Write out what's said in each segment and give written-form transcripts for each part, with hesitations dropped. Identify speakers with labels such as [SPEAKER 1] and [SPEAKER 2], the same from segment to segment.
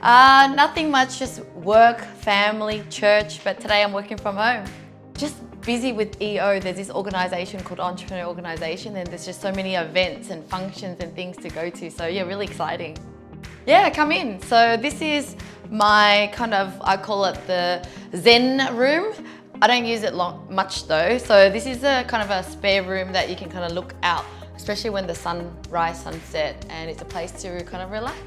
[SPEAKER 1] Nothing much, just work, family, church, but today I'm working from home. Just busy with EO. There's this organization called Entrepreneur Organization, and there's just so many events and functions and things to go to. So yeah, really exciting. Yeah, come in. So this is my I call it the Zen room. I don't use it much though. So this is a kind of a spare room that you can kind of look out, especially when the sunrise, sunset, and it's a place to kind of relax.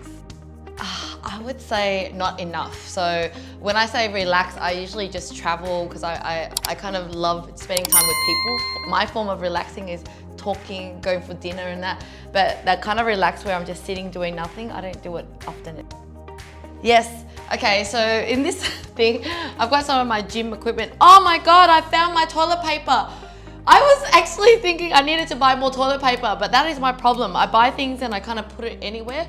[SPEAKER 1] I would say not enough. So when I say relax, I usually just travel because I kind of love spending time with people. My form of relaxing is talking, going for dinner and that. But that kind of relax where I'm just sitting doing nothing, I don't do it often. Yes, okay, so in this thing, I've got some of my gym equipment. Oh my God, I found my toilet paper. I was actually thinking I needed to buy more toilet paper, but that is my problem. I buy things and I kind of put it anywhere.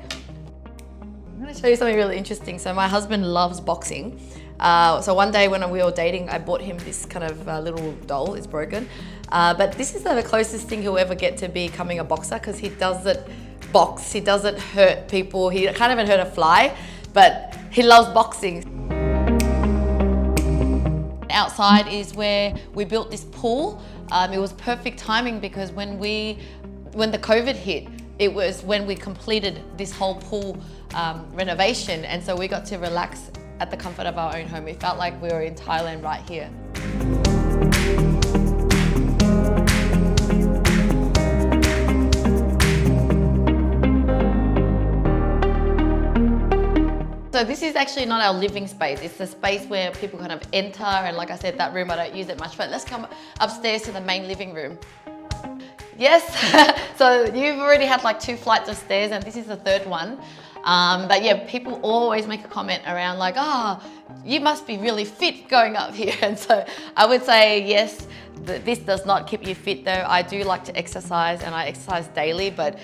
[SPEAKER 1] I'm gonna show you something really interesting. So my husband loves boxing. So one day when we were dating, I bought him this kind of little doll. It's broken. But this is the closest thing he'll ever get to becoming a boxer because he doesn't box, he doesn't hurt people, he can't even hurt a fly, but he loves boxing. Outside is where we built this pool. It was perfect timing because when the COVID hit, it was when we completed this whole pool renovation, and so we got to relax at the comfort of our own home. It felt like we were in Thailand right here. So this is actually not our living space. It's the space where people kind of enter, and like I said, that room I don't use it much, but let's come upstairs to the main living room. Yes, so you've already had like 2 flights of stairs and this is the 3rd one. But yeah, people always make a comment around like, you must be really fit going up here. And so I would say yes, this does not keep you fit though. I do like to exercise and I exercise daily, but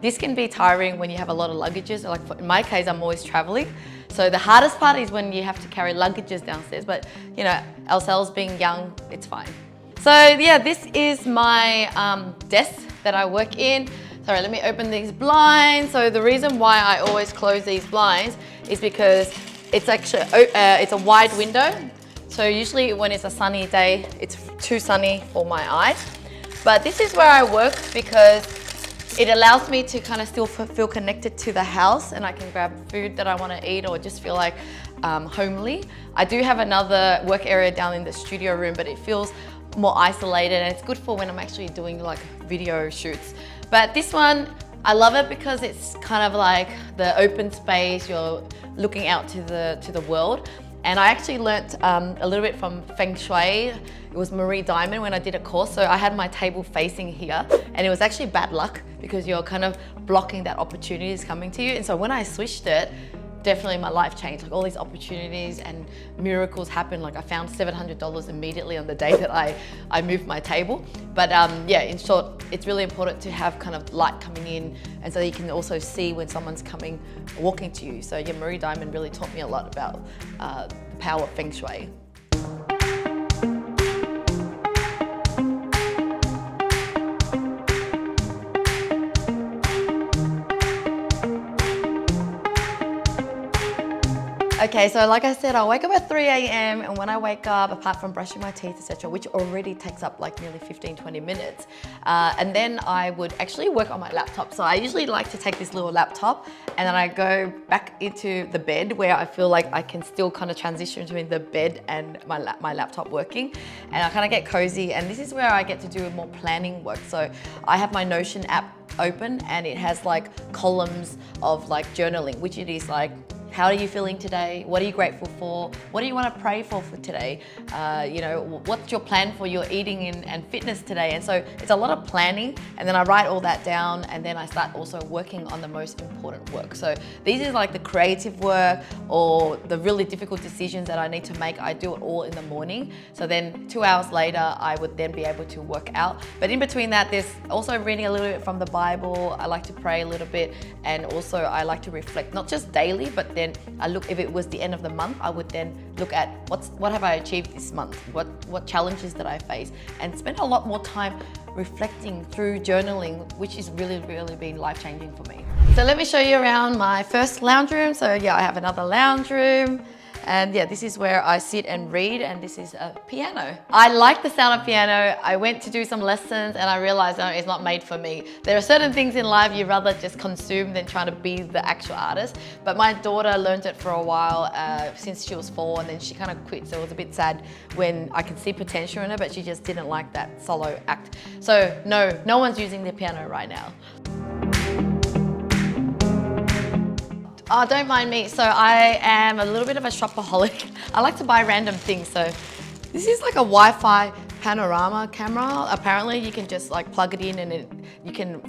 [SPEAKER 1] this can be tiring when you have a lot of luggages. Like in my case, I'm always traveling. So the hardest part is when you have to carry luggages downstairs, but you know, ourselves being young, it's fine. So yeah, this is my desk that I work in. Sorry, let me open these blinds. So the reason why I always close these blinds is because it's actually, it's a wide window. So usually when it's a sunny day, it's too sunny for my eyes. But this is where I work because it allows me to kind of still feel connected to the house, and I can grab food that I want to eat or just feel like homely. I do have another work area down in the studio room, but it feels more isolated and it's good for when I'm actually doing like video shoots. But this one, I love it because it's kind of like the open space, you're looking out to the world. And I actually learnt a little bit from Feng Shui. It was Marie Diamond when I did a course. So I had my table facing here and it was actually bad luck because you're kind of blocking that opportunity is coming to you. And so when I switched it, definitely my life changed. Like all these opportunities and miracles happened. Like I found $700 immediately on the day that I moved my table. But yeah, in short, it's really important to have kind of light coming in, and so you can also see when someone's walking to you. So yeah, Marie Diamond really taught me a lot about the power of Feng Shui. Okay, so like I said, I wake up at 3 a.m. and when I wake up, apart from brushing my teeth, etc., which already takes up like nearly 15-20 minutes, and then I would actually work on my laptop. So I usually like to take this little laptop and then I go back into the bed where I feel like I can still kind of transition between the bed and my laptop working, and I kind of get cozy, and this is where I get to do more planning work. So I have my Notion app open and it has like columns of like journaling, which it is like, how are you feeling today? What are you grateful for? What do you want to pray for today? You know, what's your plan for your eating and fitness today? And so it's a lot of planning, and then I write all that down, and then I start also working on the most important work. So these are like the creative work or the really difficult decisions that I need to make. I do it all in the morning. So then 2 hours later, I would then be able to work out. But in between that, there's also reading a little bit from the Bible. I like to pray a little bit, and also I like to reflect, not just daily, but then I look, if it was the end of the month, I would then look at what have I achieved this month? What challenges did I face? And spend a lot more time reflecting through journaling, which has really, really been life-changing for me. So let me show you around my first lounge room. So yeah, I have another lounge room. And yeah, this is where I sit and read, and this is a piano. I like the sound of piano. I went to do some lessons and I realized, no, it's not made for me. There are certain things in life you'd rather just consume than try to be the actual artist. But my daughter learned it for a while since she was 4, and then she kind of quit. So it was a bit sad when I could see potential in her, but she just didn't like that solo act. So no one's using the piano right now. Oh, don't mind me. So I am a little bit of a shopaholic. I like to buy random things. So this is like a Wi-Fi panorama camera. Apparently you can just like plug it in and you can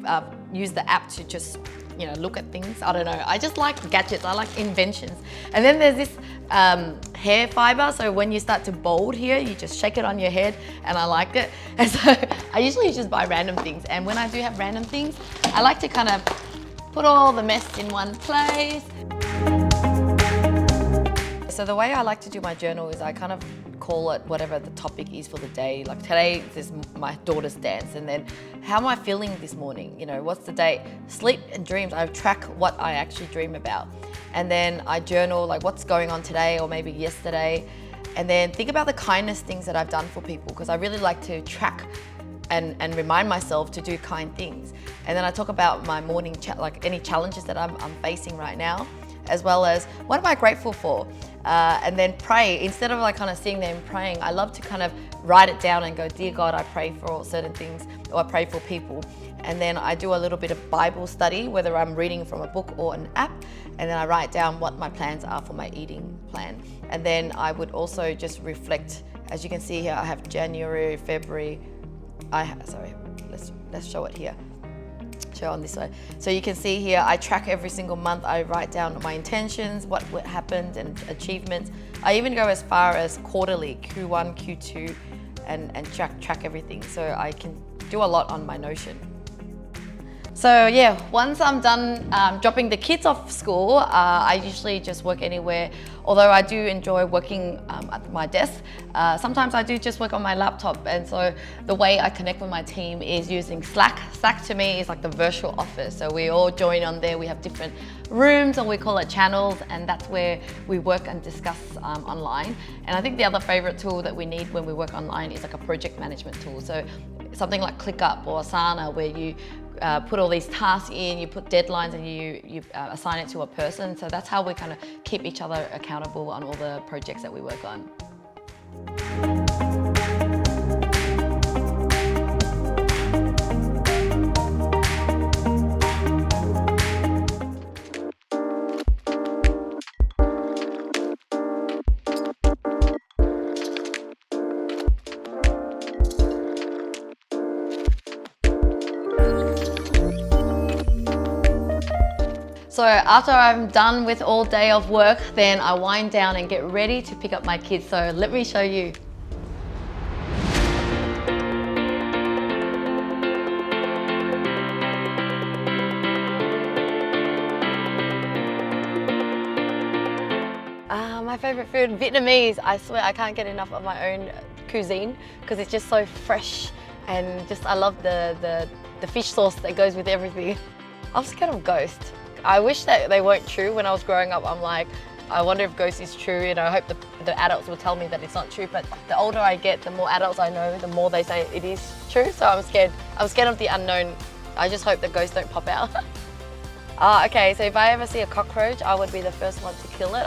[SPEAKER 1] use the app to just, look at things. I don't know. I just like gadgets. I like inventions. And then there's this hair fiber. So when you start to bald here, you just shake it on your head, and I like it. And so I usually just buy random things. And when I do have random things, I like to kind of put all the mess in one place. So the way I like to do my journal is I kind of call it whatever the topic is for the day. Like today, this is my daughter's dance, and then how am I feeling this morning? What's the day? Sleep and dreams, I track what I actually dream about. And then I journal like what's going on today or maybe yesterday. And then think about the kindness things that I've done for people, because I really like to track and remind myself to do kind things. And then I talk about my morning like any challenges that I'm facing right now, as well as what am I grateful for? And then pray. Instead of like kind of sitting there and praying, I love to kind of write it down and go, dear God, I pray for certain things, or I pray for people. And then I do a little bit of Bible study, whether I'm reading from a book or an app, and then I write down what my plans are for my eating plan. And then I would also just reflect. As you can see here, I have January, February, let's show it here. Show on this way. So you can see here, I track every single month. I write down my intentions, what happened, and achievements. I even go as far as quarterly, Q1, Q2, and track everything. So I can do a lot on my Notion. So yeah, once I'm done dropping the kids off school, I usually just work anywhere. Although I do enjoy working at my desk, sometimes I do just work on my laptop. And so the way I connect with my team is using Slack. Slack to me is like the virtual office. So we all join on there. We have different rooms, and we call it channels, and that's where we work and discuss online. And I think the other favorite tool that we need when we work online is like a project management tool. So something like ClickUp or Asana, where you put all these tasks in, you put deadlines, and you assign it to a person. So that's how we kind of keep each other accountable on all the projects that we work on. So after I'm done with all day of work, then I wind down and get ready to pick up my kids. So let me show you. My favorite food, Vietnamese. I swear I can't get enough of my own cuisine because it's just so fresh, and just I love the fish sauce that goes with everything. I'm scared of ghosts. I wish that they weren't true. When I was growing up, I'm like, I wonder if ghosts is true, and I hope the adults will tell me that it's not true. But the older I get, the more adults I know, the more they say it is true. So I'm scared. I'm scared of the unknown. I just hope the ghosts don't pop out. Okay, so if I ever see a cockroach, I would be the first one to kill it.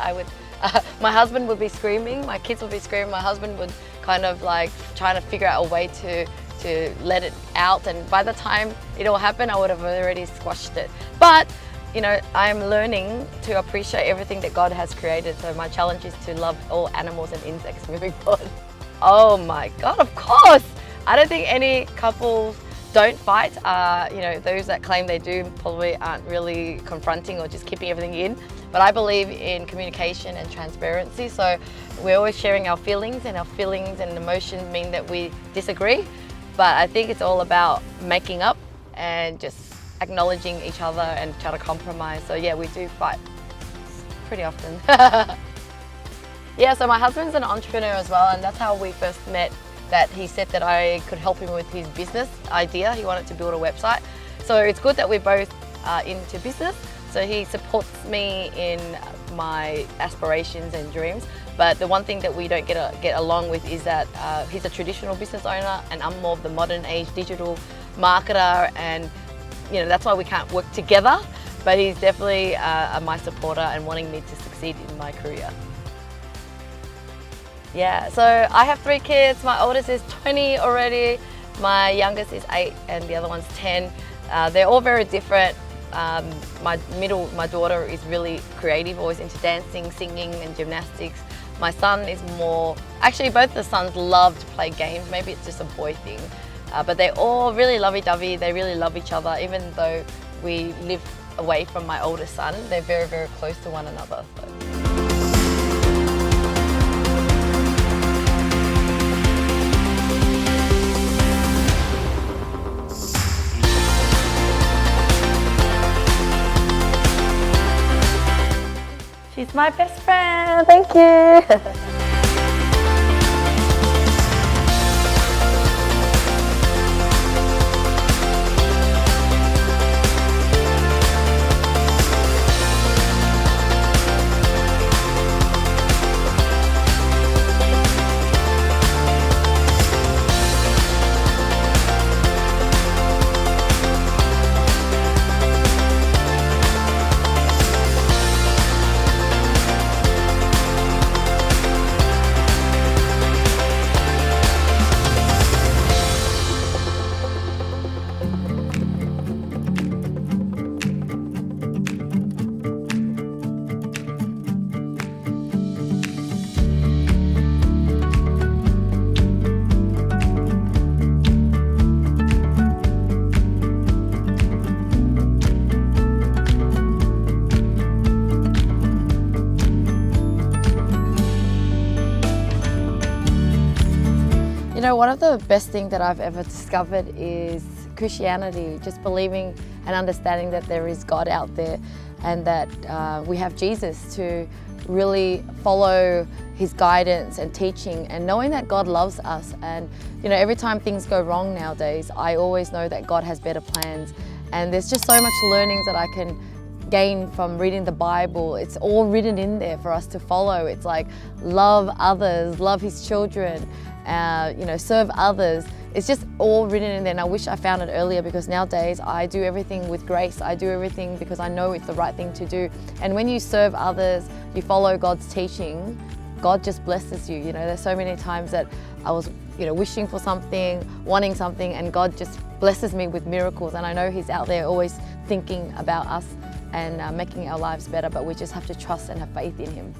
[SPEAKER 1] My husband would be screaming, my kids would be screaming, my husband would kind of like trying to figure out a way to let it out, and by the time it all happened, I would have already squashed it. But I'm learning to appreciate everything that God has created. So my challenge is to love all animals and insects moving forward. Oh my God, of course. I don't think any couples don't fight. Those that claim they do probably aren't really confronting or just keeping everything in. But I believe in communication and transparency. So we're always sharing our feelings, and emotions mean that we disagree. But I think it's all about making up and just acknowledging each other and try to compromise. So yeah, we do fight pretty often. Yeah, so my husband's an entrepreneur as well, and that's how we first met. That he said that I could help him with his business idea. He wanted to build a website. So it's good that we're both into business. So he supports me in my aspirations and dreams. But the one thing that we don't get along with is that he's a traditional business owner and I'm more of the modern age digital marketer, and that's why we can't work together. But he's definitely my supporter and wanting me to succeed in my career. Yeah, so I have 3 kids. My oldest is 20 already. My youngest is 8 and the other one's 10. They're all very different. My daughter is really creative, always into dancing, singing and gymnastics. My son is more, actually both the sons love to play games. Maybe it's just a boy thing. But they all really lovey-dovey. They really love each other. Even though we live away from my oldest son, they're very, very close to one another. So. She's my best friend. Thank you. One of the best things that I've ever discovered is Christianity, just believing and understanding that there is God out there and that we have Jesus to really follow his guidance and teaching, and knowing that God loves us. And every time things go wrong nowadays, I always know that God has better plans, and there's just so much learnings that I can gain from reading the Bible. It's all written in there for us to follow. It's like love others, love his children, serve others. It's just all written in there, and I wish I found it earlier, because nowadays I do everything with grace. I do everything because I know it's the right thing to do. And when you serve others, you follow God's teaching, God just blesses you. There's so many times that I was wishing for something, wanting something, and God just blesses me with miracles. And I know he's out there always thinking about us and making our lives better, but we just have to trust and have faith in him.